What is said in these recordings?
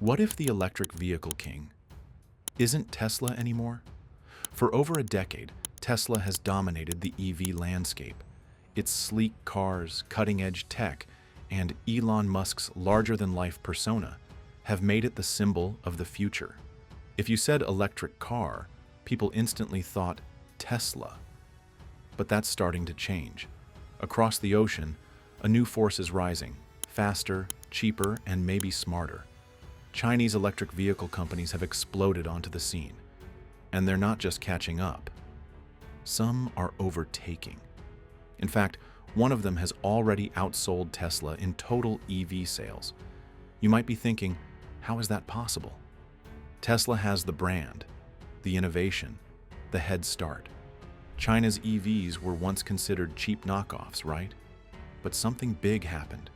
What if the electric vehicle king isn't Tesla anymore? For over a decade, Tesla has dominated the EV landscape. Its sleek cars, cutting-edge tech, and Elon Musk's larger-than-life persona have made it the symbol of the future. If you said electric car, people instantly thought Tesla. But that's starting to change. Across the ocean, a new force is rising, faster, cheaper, and maybe smarter. Chinese electric vehicle companies have exploded onto the scene, and they're not just catching up. Some are overtaking. In fact, one of them has already outsold Tesla in total EV sales. You might be thinking, how is that possible? Tesla has the brand, the innovation, the head start. China's EVs were once considered cheap knockoffs, right? But something big happened.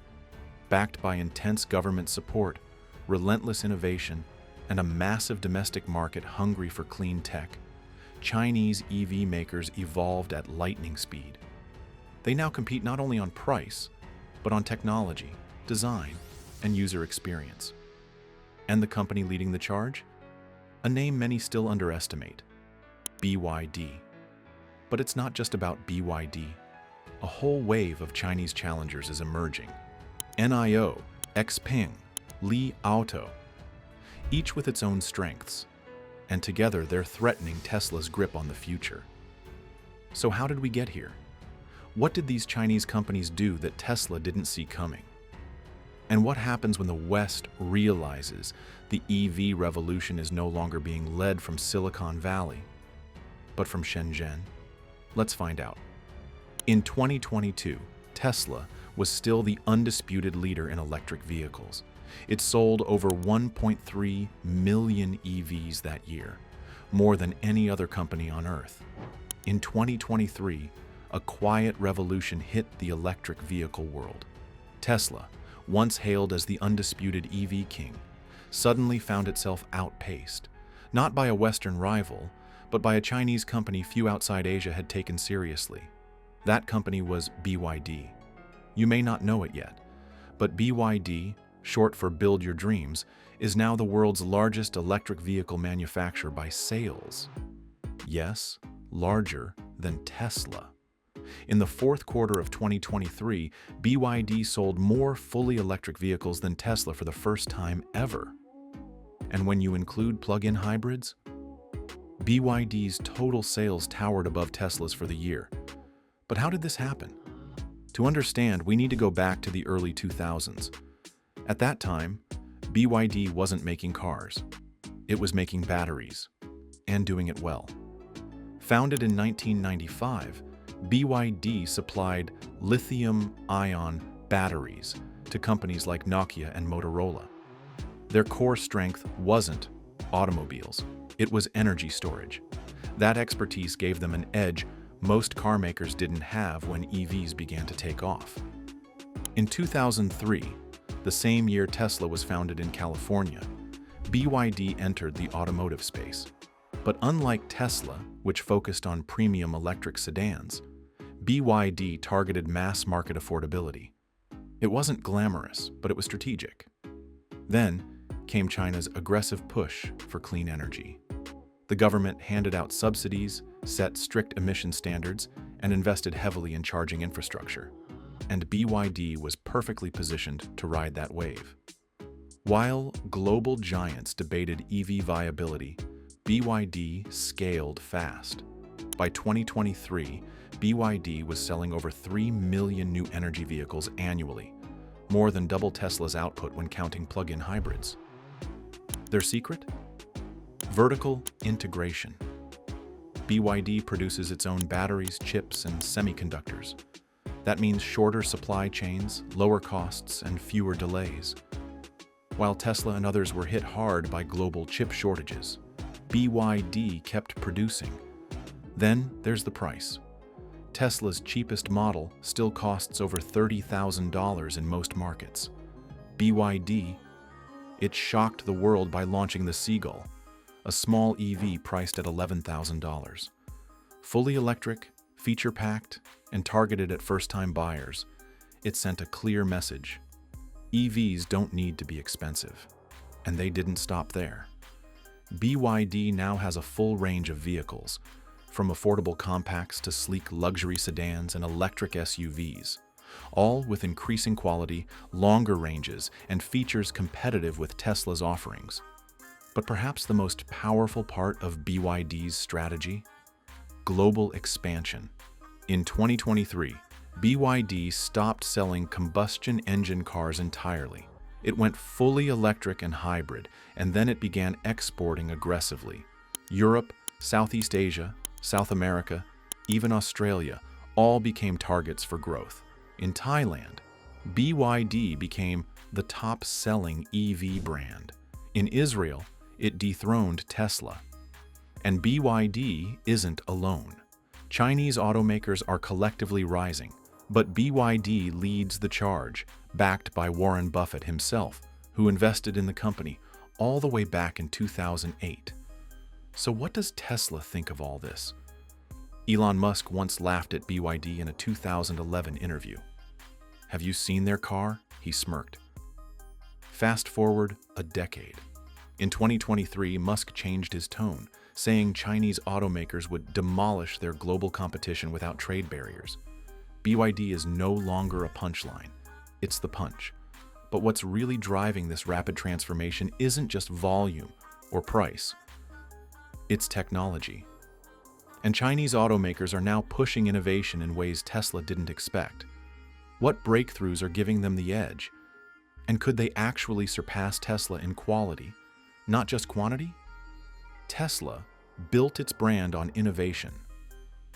Backed by intense government support, relentless innovation, and a massive domestic market hungry for clean tech, Chinese EV makers evolved at lightning speed. They now compete not only on price, but on technology, design, and user experience. And the company leading the charge? A name many still underestimate: BYD. But it's not just about BYD. A whole wave of Chinese challengers is emerging. NIO, Xpeng, Li Auto, each with its own strengths, and together they're threatening Tesla's grip on the future. So how did we get here? What did these Chinese companies do that Tesla didn't see coming? And what happens when the West realizes the EV revolution is no longer being led from Silicon Valley, but from Shenzhen? Let's find out. In 2022, Tesla was still the undisputed leader in electric vehicles. It sold over 1.3 million EVs that year, more than any other company on Earth. In 2023, a quiet revolution hit the electric vehicle world. Tesla, once hailed as the undisputed EV king, suddenly found itself outpaced, not by a Western rival, but by a Chinese company few outside Asia had taken seriously. That company was BYD. You may not know it yet, but BYD, short for Build Your Dreams, is now the world's largest electric vehicle manufacturer by sales. Yes, larger than Tesla. In the fourth quarter of 2023, BYD sold more fully electric vehicles than Tesla for the first time ever. And when you include plug-in hybrids, BYD's total sales towered above Tesla's for the year. But how did this happen? To understand, we need to go back to the early 2000s. At that time, BYD wasn't making cars. It was making batteries, and doing it well. Founded in 1995, BYD supplied lithium-ion batteries to companies like Nokia and Motorola. Their core strength wasn't automobiles, it was energy storage. That expertise gave them an edge most car makers didn't have when EVs began to take off. In 2003, the same year Tesla was founded in California, BYD entered the automotive space. But unlike Tesla, which focused on premium electric sedans, BYD targeted mass market affordability. It wasn't glamorous, but it was strategic. Then came China's aggressive push for clean energy. The government handed out subsidies, set strict emission standards, and invested heavily in charging infrastructure. And BYD was perfectly positioned to ride that wave. While global giants debated EV viability, BYD scaled fast. By 2023, BYD was selling over 3 million new energy vehicles annually, more than double Tesla's output when counting plug-in hybrids. Their secret? Vertical integration. BYD produces its own batteries, chips, and semiconductors. That means shorter supply chains, lower costs, and fewer delays. While Tesla and others were hit hard by global chip shortages, BYD kept producing. Then there's the price. Tesla's cheapest model still costs over $30,000 in most markets. BYD, it shocked the world by launching the Seagull, a small EV priced at $11,000. Fully electric, feature-packed, and targeted at first-time buyers, it sent a clear message. EVs don't need to be expensive. And they didn't stop there. BYD now has a full range of vehicles, from affordable compacts to sleek luxury sedans and electric SUVs, all with increasing quality, longer ranges, and features competitive with Tesla's offerings. But perhaps the most powerful part of BYD's strategy? Global expansion. In 2023, BYD stopped selling combustion engine cars entirely. It went fully electric and hybrid, and then it began exporting aggressively. Europe, Southeast Asia, South America, even Australia, all became targets for growth. In Thailand, BYD became the top-selling EV brand. In Israel, it dethroned Tesla. And BYD isn't alone. Chinese automakers are collectively rising, but BYD leads the charge, backed by Warren Buffett himself, who invested in the company all the way back in 2008. So what does Tesla think of all this? Elon Musk once laughed at BYD in a 2011 interview. "Have you seen their car?" he smirked. Fast forward a decade. In 2023, Musk changed his tone, saying Chinese automakers would demolish their global competition without trade barriers. BYD is no longer a punchline. It's the punch. But what's really driving this rapid transformation isn't just volume or price. It's technology. And Chinese automakers are now pushing innovation in ways Tesla didn't expect. What breakthroughs are giving them the edge? And could they actually surpass Tesla in quality, not just quantity? Tesla built its brand on innovation.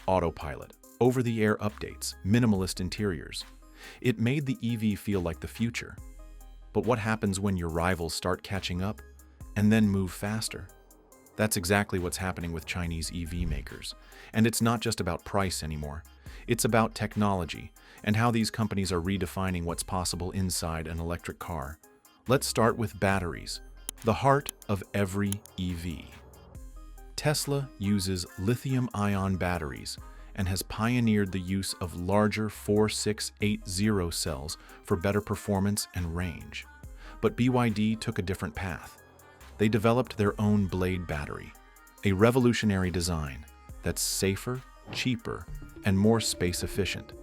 Autopilot, over-the-air updates, minimalist interiors. It made the EV feel like the future. But what happens when your rivals start catching up and then move faster? That's exactly what's happening with Chinese EV makers. And it's not just about price anymore. It's about technology and how these companies are redefining what's possible inside an electric car. Let's start with batteries, the heart of every EV. Tesla uses lithium-ion batteries and has pioneered the use of larger 4680 cells for better performance and range. But BYD took a different path. They developed their own Blade battery, a revolutionary design that's safer, cheaper, and more space-efficient.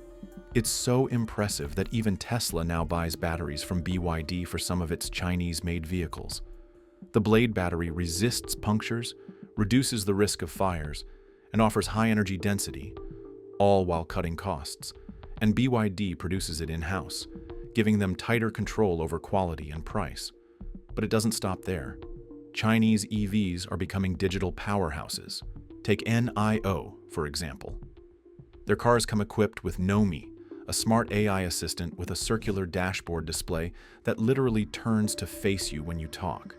It's so impressive that even Tesla now buys batteries from BYD for some of its Chinese-made vehicles. The Blade battery resists punctures, reduces the risk of fires, and offers high energy density, all while cutting costs. And BYD produces it in-house, giving them tighter control over quality and price. But it doesn't stop there. Chinese EVs are becoming digital powerhouses. Take NIO, for example. Their cars come equipped with Nomi, a smart AI assistant with a circular dashboard display that literally turns to face you when you talk.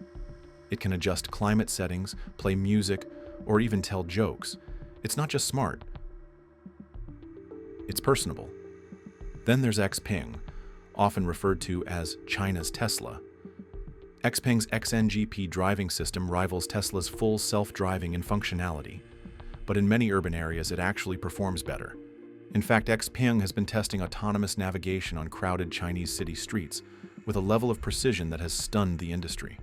It can adjust climate settings, play music, or even tell jokes. It's not just smart. It's personable. Then there's Xpeng, often referred to as China's Tesla. Xpeng's XNGP driving system rivals Tesla's full self-driving in functionality, but in many urban areas it actually performs better. In fact, Xpeng has been testing autonomous navigation on crowded Chinese city streets with a level of precision that has stunned the industry.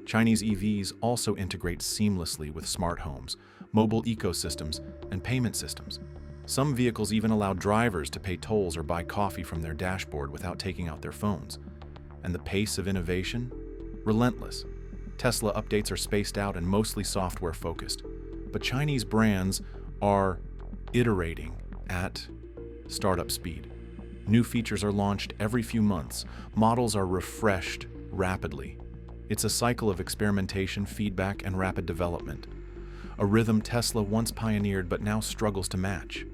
Chinese EVs also integrate seamlessly with smart homes, mobile ecosystems, and payment systems. Some vehicles even allow drivers to pay tolls or buy coffee from their dashboard without taking out their phones. And the pace of innovation? Relentless. Tesla updates are spaced out and mostly software-focused. But Chinese brands are iterating at startup speed. New features are launched every few months. Models are refreshed rapidly. It's a cycle of experimentation, feedback, and rapid development. A rhythm Tesla once pioneered but now struggles to match.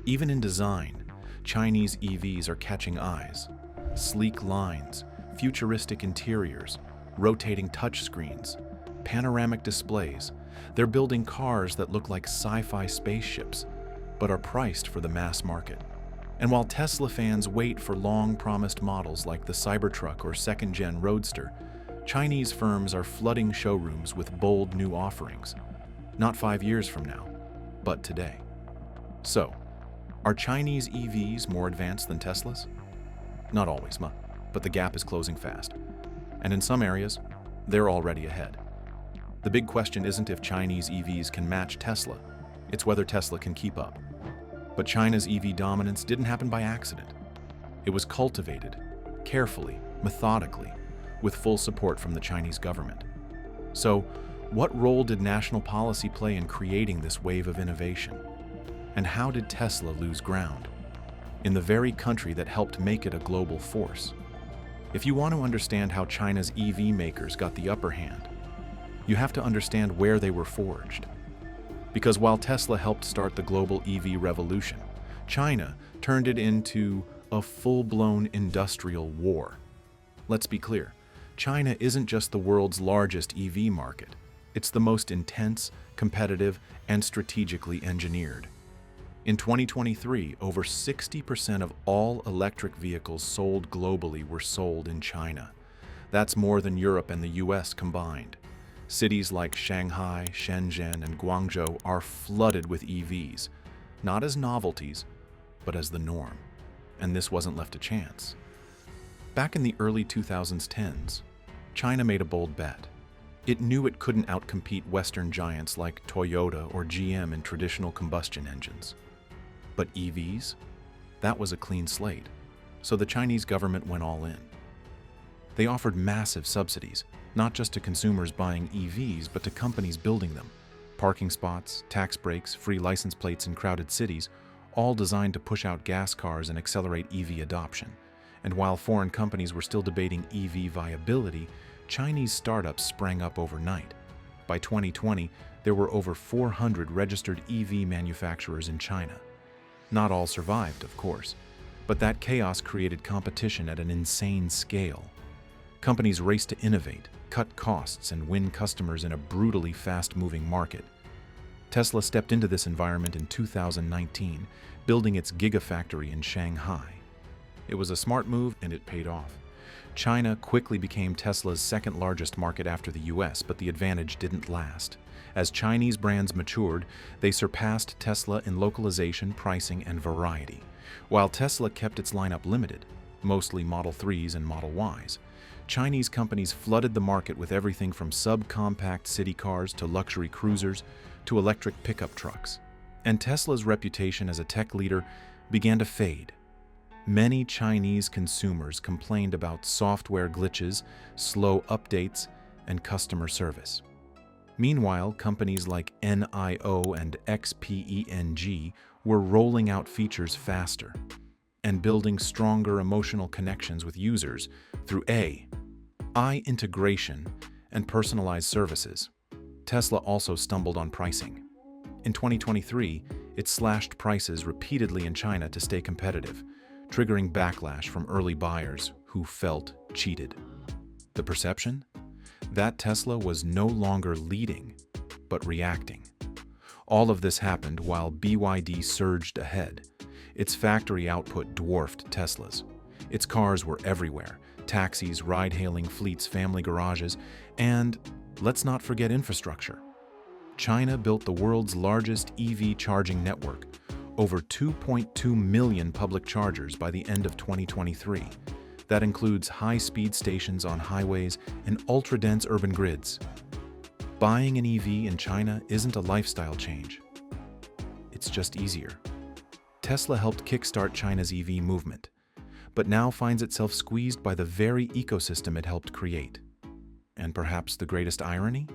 Even in design, Chinese EVs are catching eyes. Sleek lines, futuristic interiors, rotating touchscreens, panoramic displays. They're building cars that look like sci-fi spaceships, but are priced for the mass market. And while Tesla fans wait for long-promised models like the Cybertruck or second-gen Roadster, Chinese firms are flooding showrooms with bold new offerings. Not 5 years from now, but today. So, are Chinese EVs more advanced than Teslas? Not always, but the gap is closing fast. And in some areas, they're already ahead. The big question isn't if Chinese EVs can match Tesla, it's whether Tesla can keep up. But China's EV dominance didn't happen by accident. It was cultivated, carefully, methodically, with full support from the Chinese government. So, what role did national policy play in creating this wave of innovation? And how did Tesla lose ground? In the very country that helped make it a global force. If you want to understand how China's EV makers got the upper hand, you have to understand where they were forged. Because while Tesla helped start the global EV revolution, China turned it into a full-blown industrial war. Let's be clear, China isn't just the world's largest EV market. It's the most intense, competitive, and strategically engineered. In 2023, over 60% of all electric vehicles sold globally were sold in China. That's more than Europe and the US combined. Cities like Shanghai, Shenzhen, and Guangzhou are flooded with EVs, not as novelties, but as the norm. And this wasn't left to chance. Back in the early 2010s, China made a bold bet. It knew it couldn't outcompete Western giants like Toyota or GM in traditional combustion engines. But EVs? That was a clean slate, so the Chinese government went all in. They offered massive subsidies, not just to consumers buying EVs, but to companies building them. Parking spots, tax breaks, free license plates in crowded cities, all designed to push out gas cars and accelerate EV adoption. And while foreign companies were still debating EV viability, Chinese startups sprang up overnight. By 2020, there were over 400 registered EV manufacturers in China. Not all survived, of course, but that chaos created competition at an insane scale. Companies raced to innovate, cut costs, and win customers in a brutally fast-moving market. Tesla stepped into this environment in 2019, building its gigafactory in Shanghai. It was a smart move, and it paid off. China quickly became Tesla's second-largest market after the US, but the advantage didn't last. As Chinese brands matured, they surpassed Tesla in localization, pricing, and variety. While Tesla kept its lineup limited, mostly Model 3s and Model Ys, Chinese companies flooded the market with everything from subcompact city cars to luxury cruisers to electric pickup trucks. And Tesla's reputation as a tech leader began to fade. Many Chinese consumers complained about software glitches, slow updates, and customer service. Meanwhile, companies like NIO and XPENG were rolling out features faster and building stronger emotional connections with users through AI integration and personalized services. Tesla also stumbled on pricing. In 2023, it slashed prices repeatedly in China to stay competitive, triggering backlash from early buyers who felt cheated. The perception? That Tesla was no longer leading, but reacting. All of this happened while BYD surged ahead. Its factory output dwarfed Tesla's. Its cars were everywhere: taxis, ride-hailing fleets, family garages, and let's not forget infrastructure. China built the world's largest EV charging network, over 2.2 million public chargers by the end of 2023. That includes high-speed stations on highways and ultra-dense urban grids. Buying an EV in China isn't a lifestyle change. It's just easier. Tesla helped kickstart China's EV movement, but now finds itself squeezed by the very ecosystem it helped create. And perhaps the greatest irony?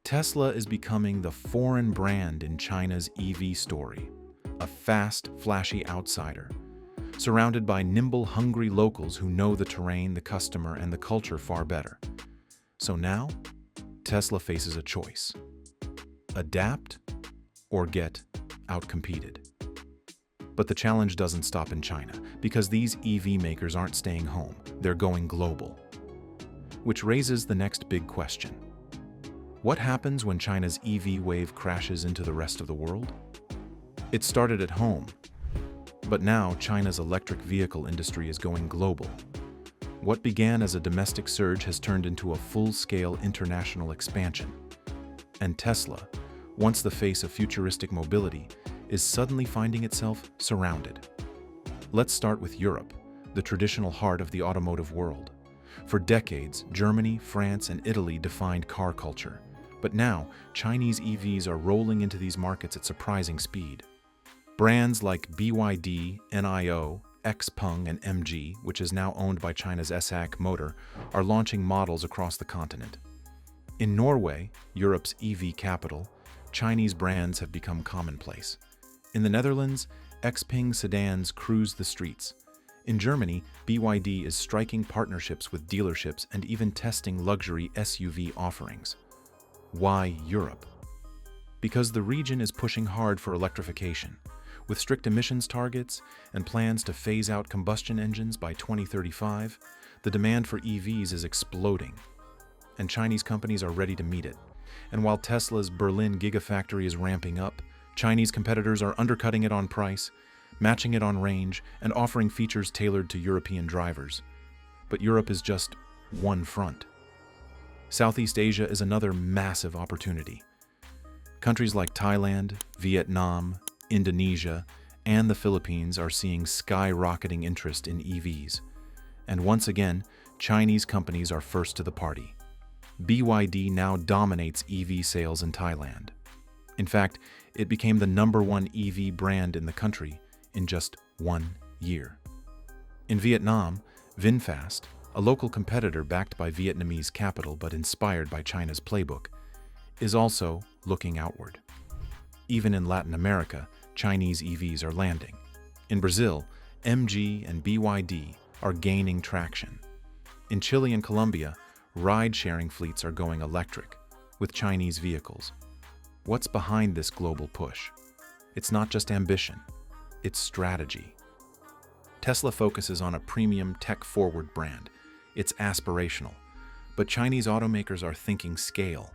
Tesla is becoming the foreign brand in China's EV story, a fast, flashy outsider, surrounded by nimble, hungry locals who know the terrain, the customer, and the culture far better. So now, Tesla faces a choice: adapt or get outcompeted. But the challenge doesn't stop in China, because these EV makers aren't staying home, they're going global. Which raises the next big question. What happens when China's EV wave crashes into the rest of the world? It started at home, but now China's electric vehicle industry is going global. What began as a domestic surge has turned into a full-scale international expansion. And Tesla, once the face of futuristic mobility, is suddenly finding itself surrounded. Let's start with Europe, the traditional heart of the automotive world. For decades, Germany, France, and Italy defined car culture. But now, Chinese EVs are rolling into these markets at surprising speed. Brands like BYD, NIO, XPeng, and MG, which is now owned by China's SAC Motor, are launching models across the continent. In Norway, Europe's EV capital, Chinese brands have become commonplace. In the Netherlands, XPeng sedans cruise the streets. In Germany, BYD is striking partnerships with dealerships and even testing luxury SUV offerings. Why Europe? Because the region is pushing hard for electrification. With strict emissions targets and plans to phase out combustion engines by 2035, the demand for EVs is exploding, and Chinese companies are ready to meet it. And while Tesla's Berlin Gigafactory is ramping up, Chinese competitors are undercutting it on price, matching it on range, and offering features tailored to European drivers. But Europe is just one front. Southeast Asia is another massive opportunity. Countries like Thailand, Vietnam, Indonesia, and the Philippines are seeing skyrocketing interest in EVs. And once again, Chinese companies are first to the party. BYD now dominates EV sales in Thailand. In fact, it became the #1 EV brand in the country in just 1 year. In Vietnam, VinFast, a local competitor backed by Vietnamese capital but inspired by China's playbook, is also looking outward. Even in Latin America, Chinese EVs are landing. In Brazil, MG and BYD are gaining traction. In Chile and Colombia, ride-sharing fleets are going electric, with Chinese vehicles. What's behind this global push? It's not just ambition, it's strategy. Tesla focuses on a premium tech-forward brand. It's aspirational. But Chinese automakers are thinking scale.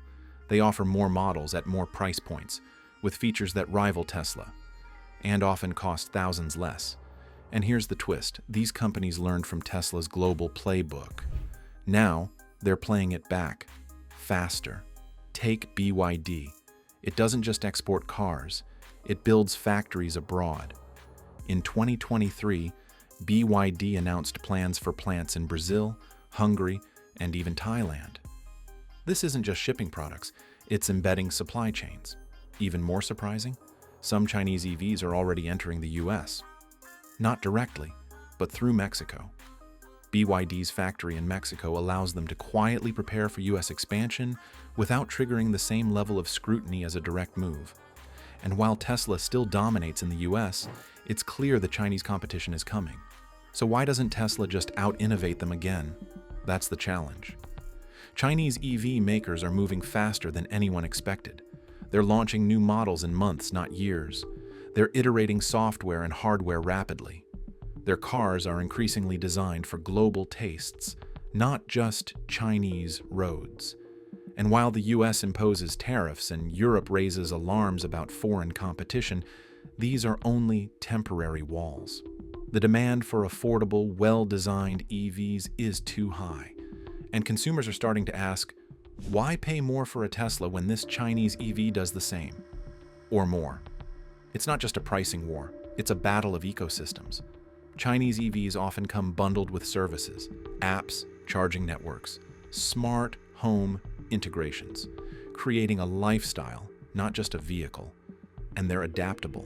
They offer more models at more price points, with features that rival Tesla, and often cost thousands less. And here's the twist. These companies learned from Tesla's global playbook. Now, they're playing it back, faster. Take BYD. It doesn't just export cars, it builds factories abroad. In 2023, BYD announced plans for plants in Brazil, Hungary, and even Thailand. This isn't just shipping products, it's embedding supply chains. Even more surprising, some Chinese EVs are already entering the US. Not directly, but through Mexico. BYD's factory in Mexico allows them to quietly prepare for US expansion without triggering the same level of scrutiny as a direct move. And while Tesla still dominates in the US, it's clear the Chinese competition is coming. So why doesn't Tesla just out-innovate them again? That's the challenge. Chinese EV makers are moving faster than anyone expected. They're launching new models in months, not years. They're iterating software and hardware rapidly. Their cars are increasingly designed for global tastes, not just Chinese roads. And while the US imposes tariffs and Europe raises alarms about foreign competition, these are only temporary walls. The demand for affordable, well-designed EVs is too high. And consumers are starting to ask, why pay more for a Tesla when this Chinese EV does the same? Or more. It's not just a pricing war, it's a battle of ecosystems. Chinese EVs often come bundled with services, apps, charging networks, smart home integrations, creating a lifestyle, not just a vehicle. And they're adaptable.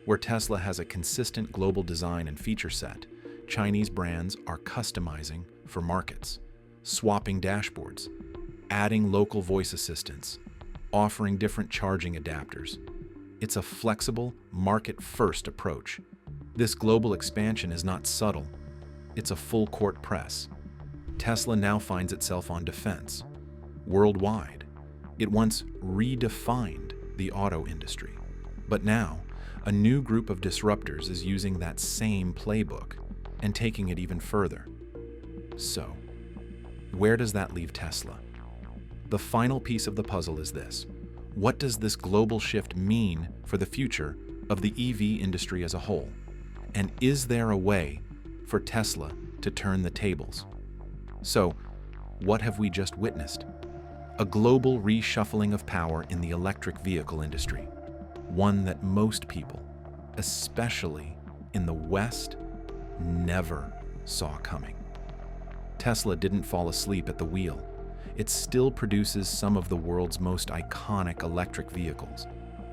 Where Tesla has a consistent global design and feature set, Chinese brands are customizing for markets, swapping dashboards, adding local voice assistants, offering different charging adapters. It's a flexible, market-first approach. This global expansion is not subtle. It's a full-court press. Tesla now finds itself on defense. Worldwide, it once redefined the auto industry. But now, a new group of disruptors is using that same playbook and taking it even further. So, where does that leave Tesla? The final piece of the puzzle is this. What does this global shift mean for the future of the EV industry as a whole? And is there a way for Tesla to turn the tables? So, what have we just witnessed? A global reshuffling of power in the electric vehicle industry. One that most people, especially in the West, never saw coming. Tesla didn't fall asleep at the wheel. It still produces some of the world's most iconic electric vehicles.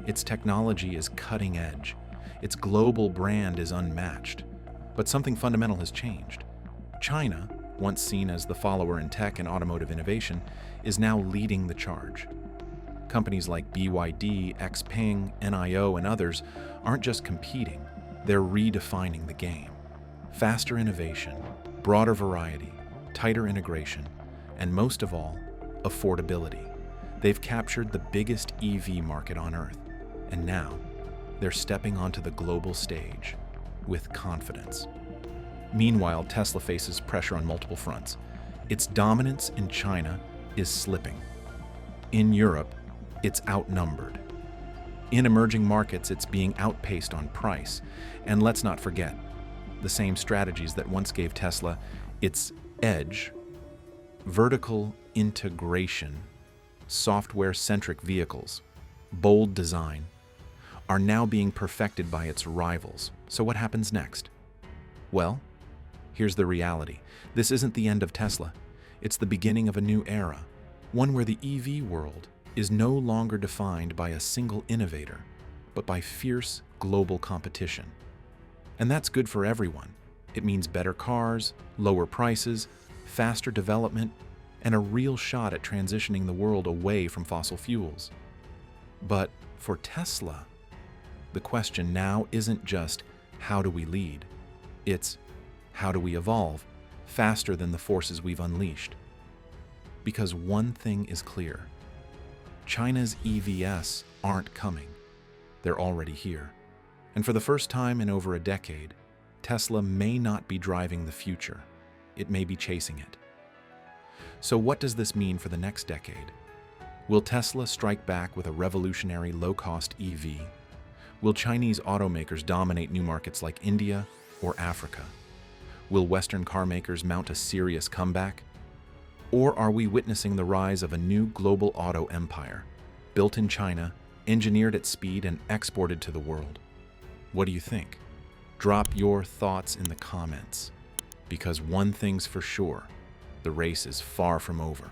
Its technology is cutting edge. Its global brand is unmatched. But something fundamental has changed. China, once seen as the follower in tech and automotive innovation, is now leading the charge. Companies like BYD, XPeng, NIO, and others aren't just competing, they're redefining the game. Faster innovation, broader variety, tighter integration, and most of all, affordability. They've captured the biggest EV market on Earth, and now they're stepping onto the global stage with confidence. Meanwhile, Tesla faces pressure on multiple fronts. Its dominance in China is slipping. In Europe, it's outnumbered. In emerging markets, it's being outpaced on price. And let's not forget, the same strategies that once gave Tesla its edge, vertical integration, software-centric vehicles, bold design, are now being perfected by its rivals. So what happens next? Well, here's the reality. This isn't the end of Tesla. It's the beginning of a new era, one where the EV world is no longer defined by a single innovator, but by fierce global competition. And that's good for everyone. It means better cars, lower prices, faster development, and a real shot at transitioning the world away from fossil fuels. But for Tesla, the question now isn't just how do we lead? It's how do we evolve faster than the forces we've unleashed? Because one thing is clear. China's EVs aren't coming. They're already here. And for the first time in over a decade, Tesla may not be driving the future. It may be chasing it. So what does this mean for the next decade? Will Tesla strike back with a revolutionary low-cost EV? Will Chinese automakers dominate new markets like India or Africa? Will Western car makers mount a serious comeback? Or are we witnessing the rise of a new global auto empire, built in China, engineered at speed, and exported to the world? What do you think? Drop your thoughts in the comments, because one thing's for sure, the race is far from over.